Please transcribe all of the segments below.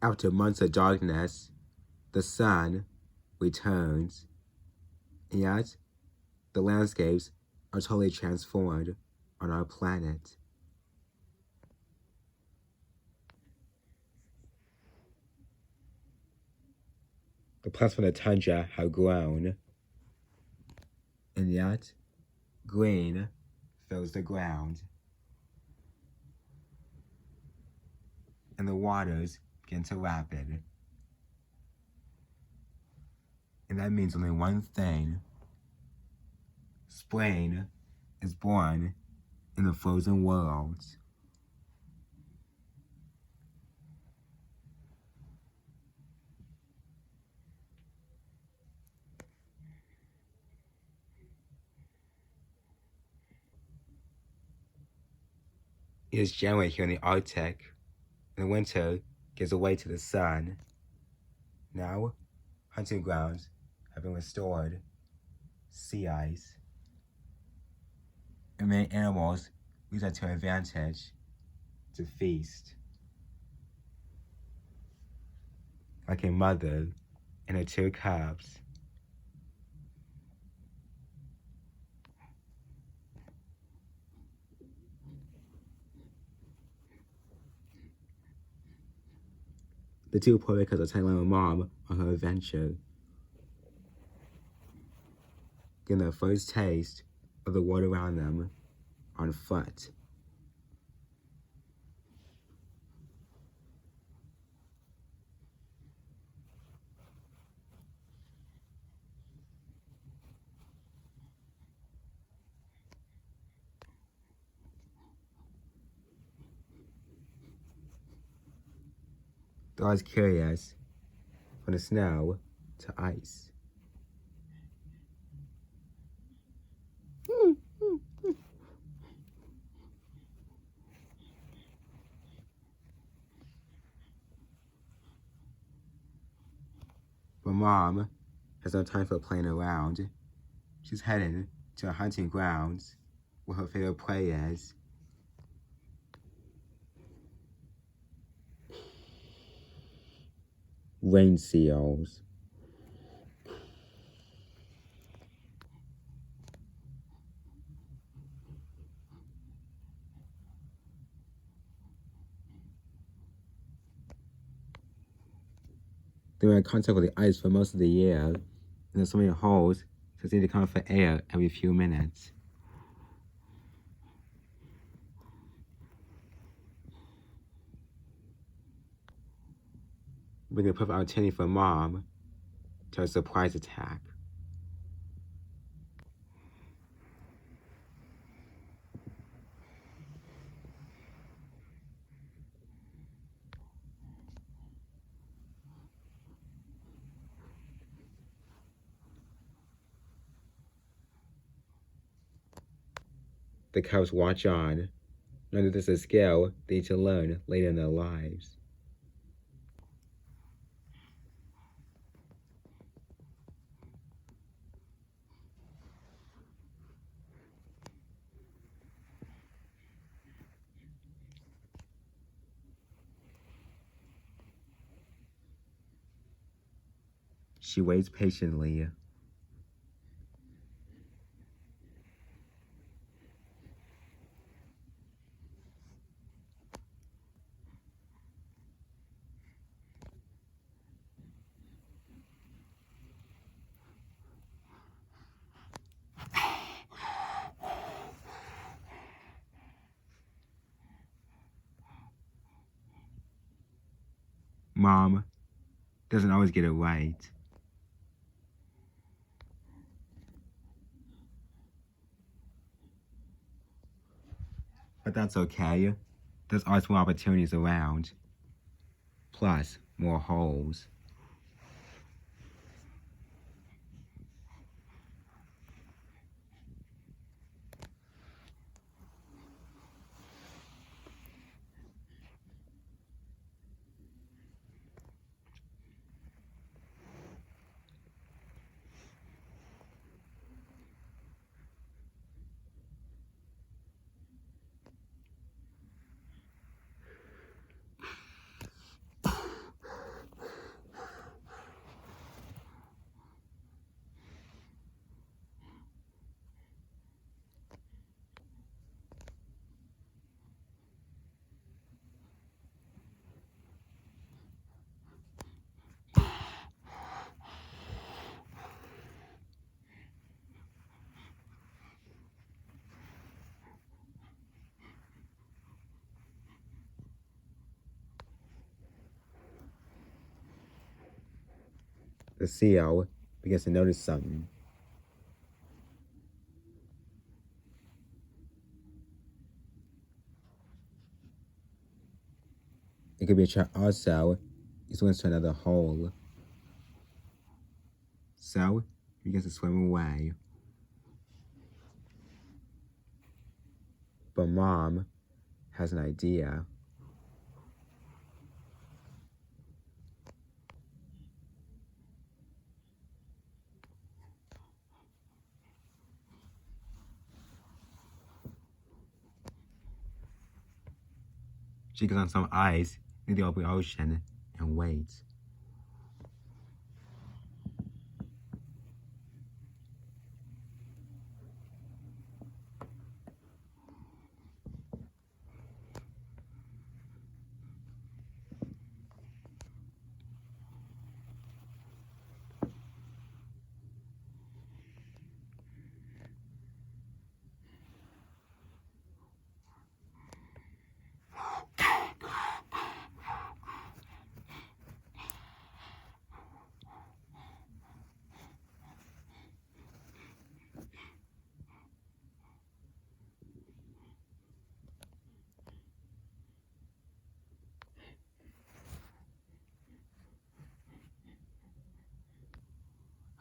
After months of darkness, the sun returns, and yet the landscapes are totally transformed on our planet. The plants from the tundra have grown, and yet green fills the ground, and the waters begin to rapid. And that means only one thing. Spring is born in the frozen world. It is January here in the Arctic, and the winter gives away to the sun. Now, hunting grounds have been restored, sea ice, and many animals use that to advantage to feast. Like a mother and her two cubs. The two poor because are telling their mom on her adventure, getting their first taste of the world around them on foot. They're always curious, from the snow to ice. But Mom has no time for playing around. She's headed to her hunting grounds where her favorite prey is. Rain seals. They're in contact with the ice for most of the year, and there's so many holes, so they need to come out for air every few minutes. Bring a perfect opportunity for Mom to have a surprise attack. The cubs watch on, knowing that this is a skill they need to learn later in their lives. She waits patiently. Mom doesn't always get it right. But that's okay. There's always more opportunities around. Plus, more holes. The seal begins to notice something. It could be a trap also. It swims to another hole. So it begins to swim away. But Mom has an idea. She goes on some ice in the open ocean and waits.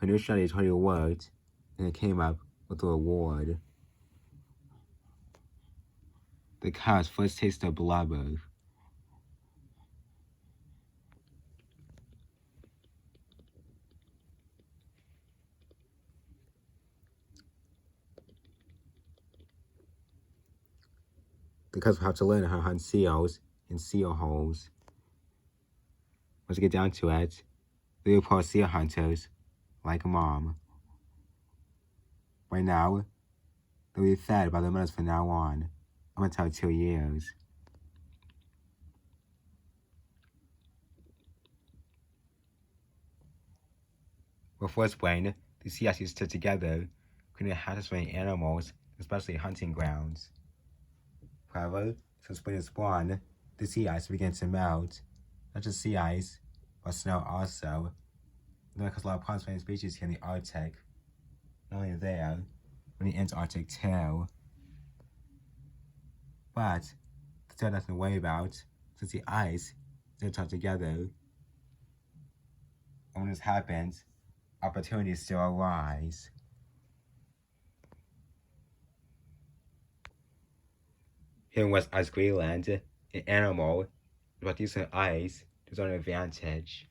Her new strategy totally worked, and it came up with a reward. The cow's first taste of blubber. The cows will have to learn how to hunt seals in seal holes. Once you get down to it, they will pull seal hunters like Mom. Right now, they'll be fed by the mothers from now on, up until 2 years. Before spring, the sea ice is stood together, creating how to swim animals, especially hunting grounds. However, since spring is spawn, the sea ice begins to melt. Not just sea ice, but snow also. And that causes a lot of problems for species here in the Arctic. Not only there, but in the Antarctic too. But there's still nothing to worry about, since the ice is all together. And when this happens, opportunities still arise. Here in West Ice Greenland, an animal about using ice is an advantage.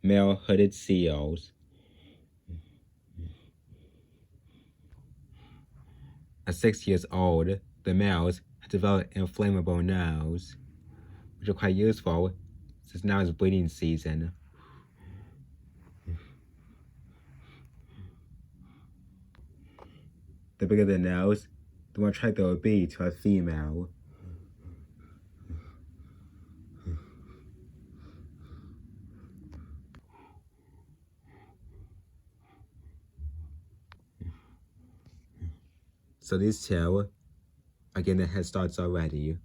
Male hooded seals. At 6 years old, the males have developed an inflammable nose, which are quite useful since now is breeding season. The bigger the nose, the more attractive it will be to a female. So these two are getting their head starts already.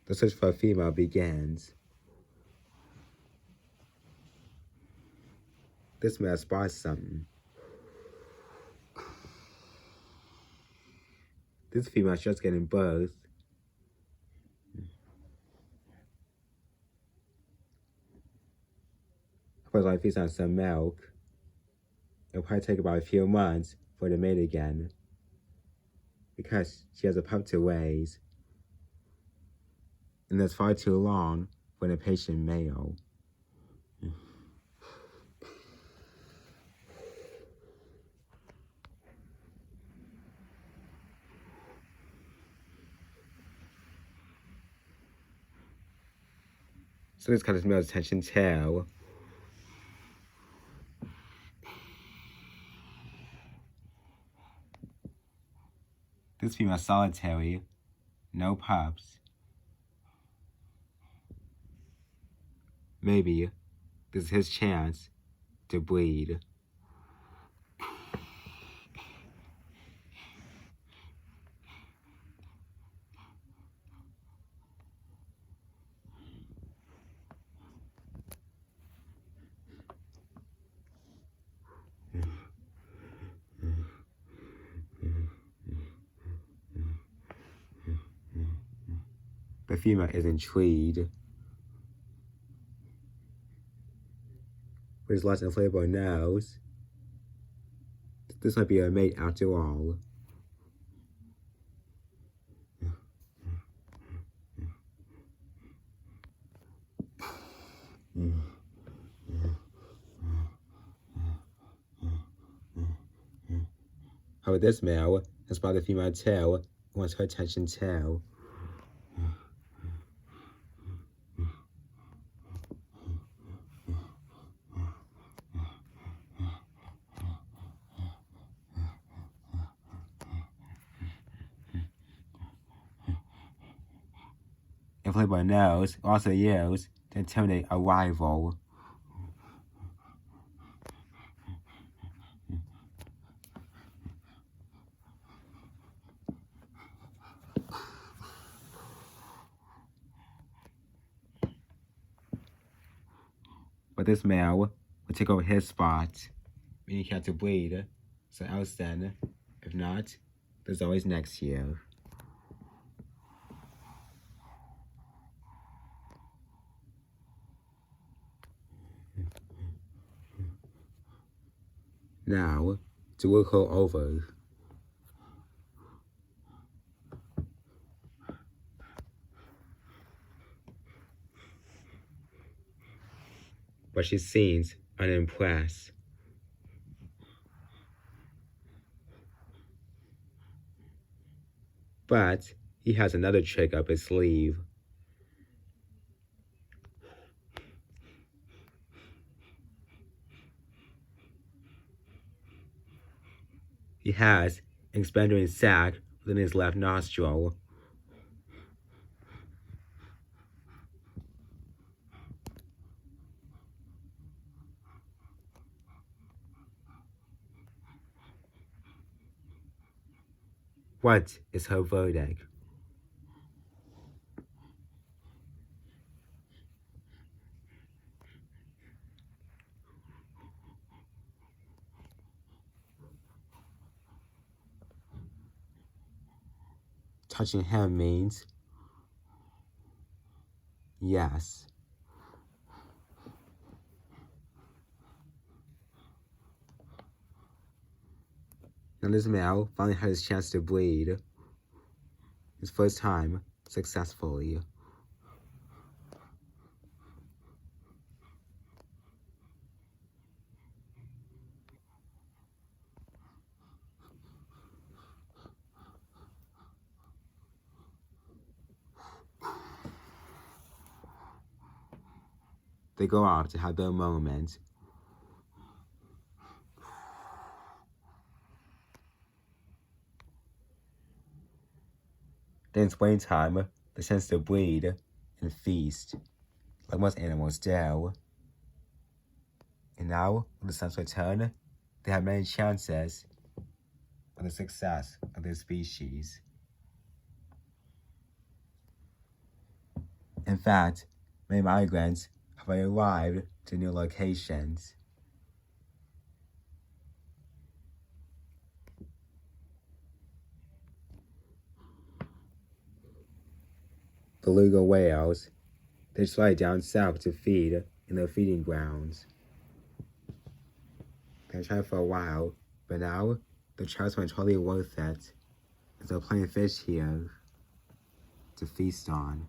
The search for a female begins. This male spots something. This female is just getting birth. Her life feeds on some milk. It'll probably take about a few months for her to mate again, because she has a pup to raise, and that's far too long for an impatient male. So this caught this male's attention too. This female is solitary, no pups. Maybe this is his chance to breed. The female is intrigued. With his large inflatable nose, this might be a mate after all. However, this male has spotted the female tail and wants her attention too. Inflatable nose also used to intimidate a rival. But this male will take over his spot, meaning he had to breed. So else then, if not, there's always next year. Now, to work her over. But she seems unimpressed. But he has another trick up his sleeve. He has an expanding sac within his left nostril. What is her verdict? Touching him means yes. Now this male finally had his chance to breed. His first time successfully. They go off to have their moment. Then in springtime, they chance to breed and feast, like most animals do. And now, when the sun's return, they have many chances of the success of their species. In fact, many migrants have already arrived to new locations. Beluga whales, they fly down south to feed in their feeding grounds. They've tried for a while, but now the trials are totally worth it, as there are plenty of fish here to feast on.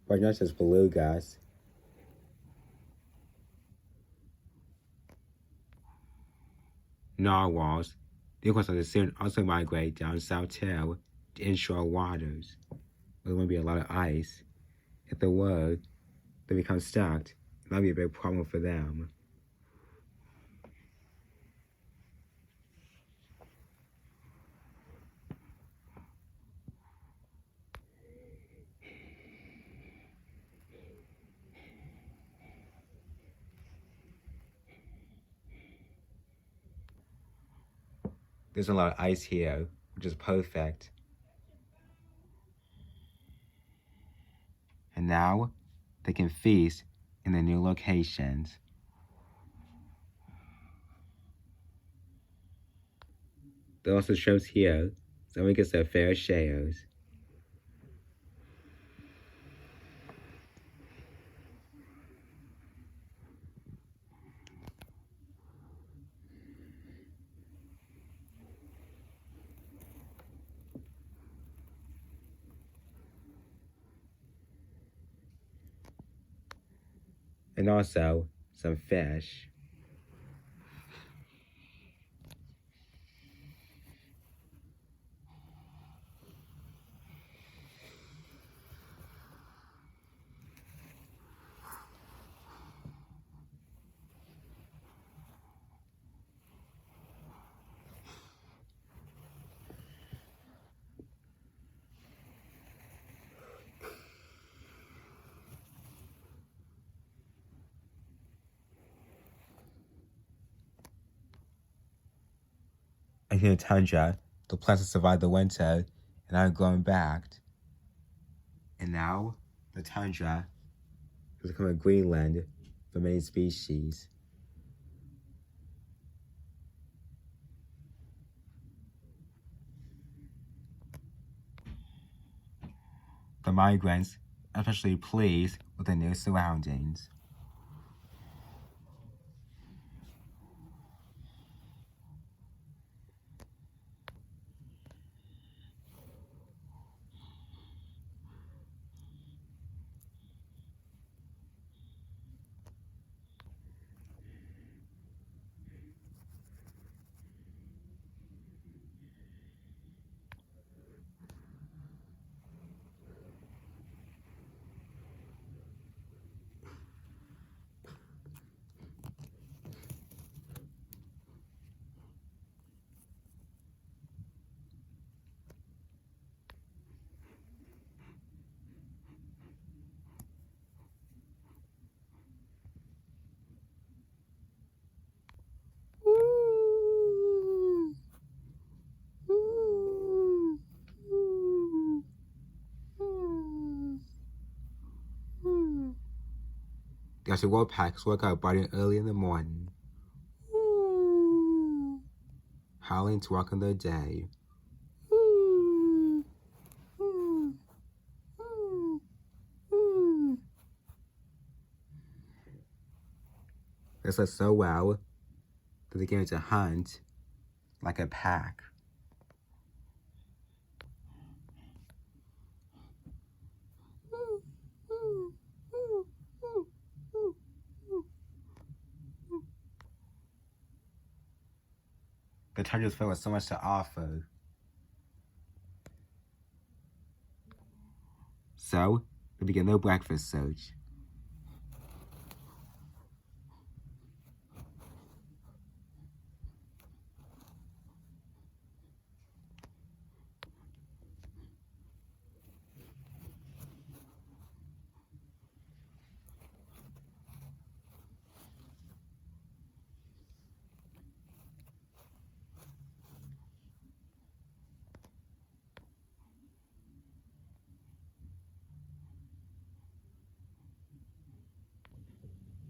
But not just belugas. Narwhals, the of course, soon also migrate down south too to inshore waters, where there won't be a lot of ice. If there were, they become stuck Might be a big problem for them. There's a lot of ice here, which is perfect. And now they can feast in their new locations. There are also shows here, so everyone gets their fair shares. And also some fish. And in the tundra, the plants survived the winter and are growing back. And now the tundra has become a Greenland for many species. The migrants are especially pleased with their new surroundings. The Arctic wolfpacks wake up bright and early in the morning, howling to welcome their day. They slept so well that they began to hunt like a pack. The tundra is filled with so much to offer. So, they begin their breakfast search.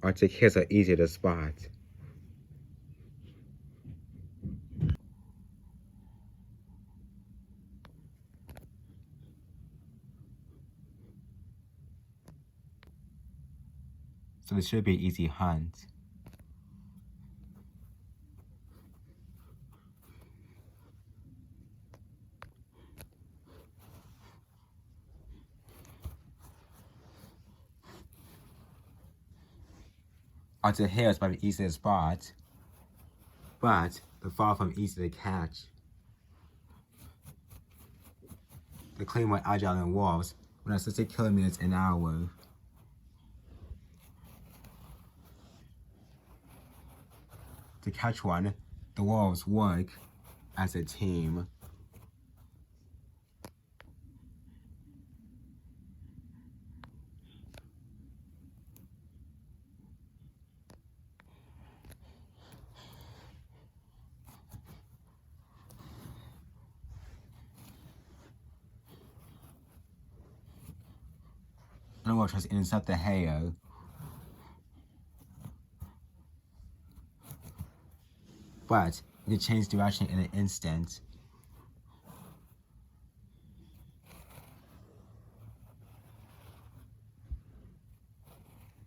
Arctic hares are easy to spot. So it should be an easy hunt. Arctic hares might be easy to spot, but they're far from easy to catch. They claim more agile than wolves, when at 60 kilometers an hour. To catch one, the wolves work as a team. The wolf tries to intercept the hare, but it can change direction in an instant.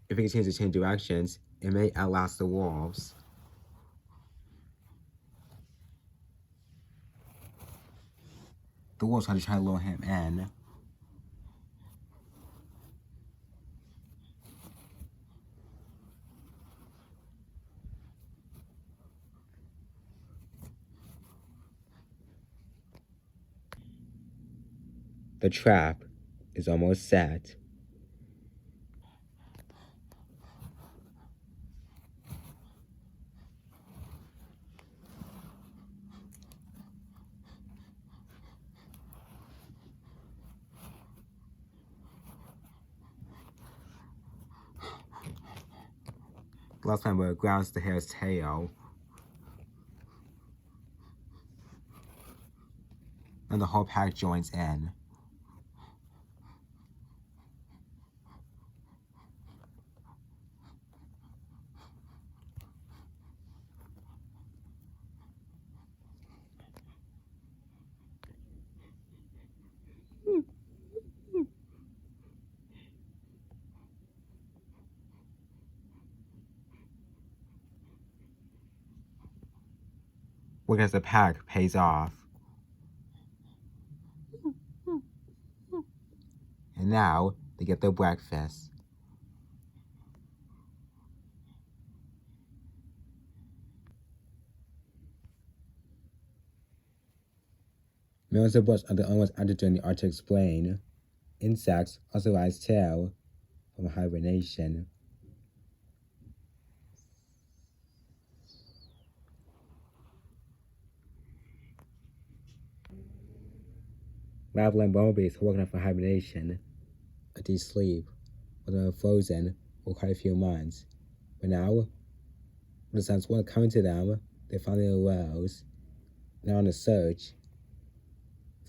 If it continues to change directions, it may outlast the wolves. The wolves try to lure him in. The trap is almost set. The last member grabs the hare's tail, and the whole pack joins in. Because the pack pays off. And now they get their breakfast. Millions of birds are the only ones active during the Arctic explain. Insects also rise too from hibernation. Rabbit and bumblebees are woken up from hibernation, a deep sleep, where they were frozen for quite a few months. But now, when the sun's warmth coming to them, they finally arose, and are on the search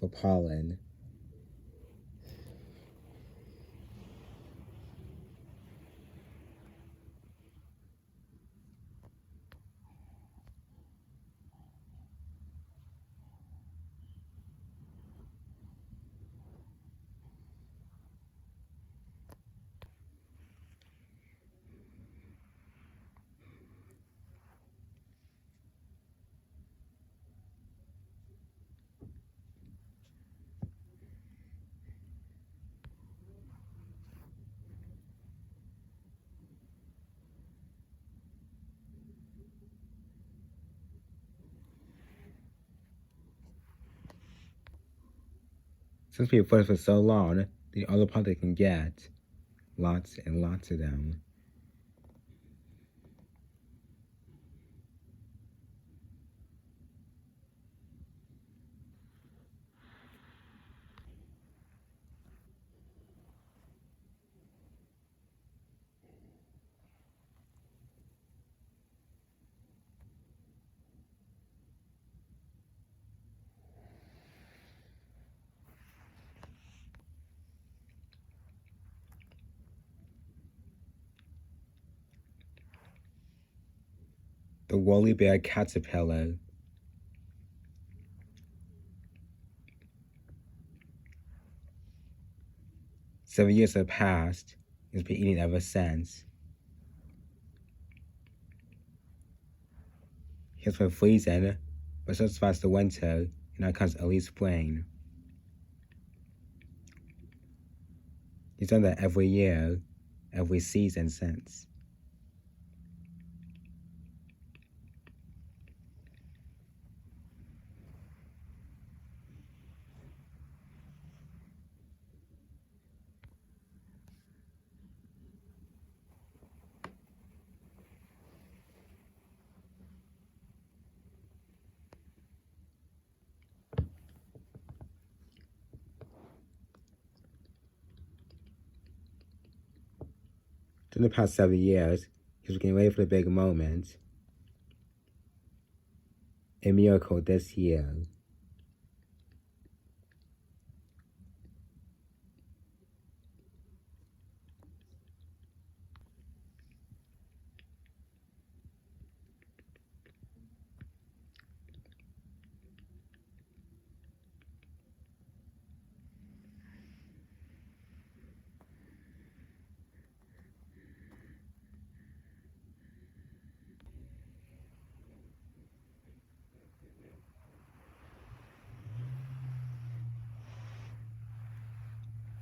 for pollen. Since we've fought for so long, the only part they can get, lots and lots of them. The woolly bear caterpillar. Seven years have passed, and it's been eating ever since. He has been freezing, but so survives the winter, and now comes early spring. He's done that every year, every season since. During the past 7 years, he was getting ready for the big moment, a miracle this year.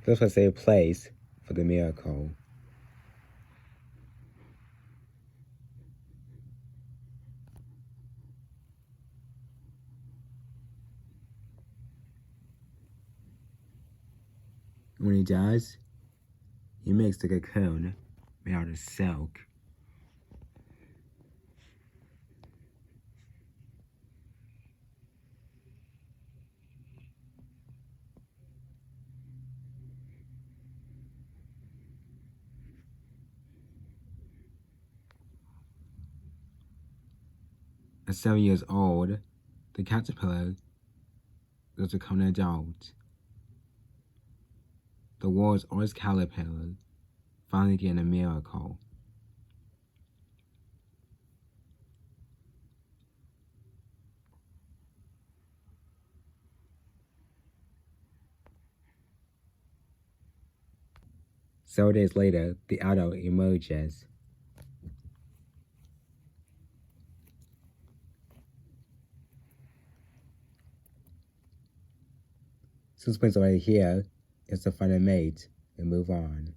This was a place for the miracle. When he does, he makes the cocoon made out of silk. At 7 years old, the caterpillar does become an adult. The world's oldest caterpillar finally getting a miracle. Several days later, the adult emerges. Since Prince already here, it's to find a mate and move on.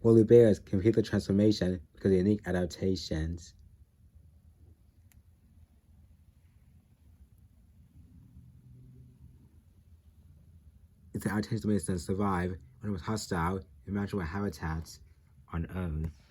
Woolly bears complete the transformation because of unique adaptations. It's an adaptation that makes them survive when it was hostile in natural habitats on Earth.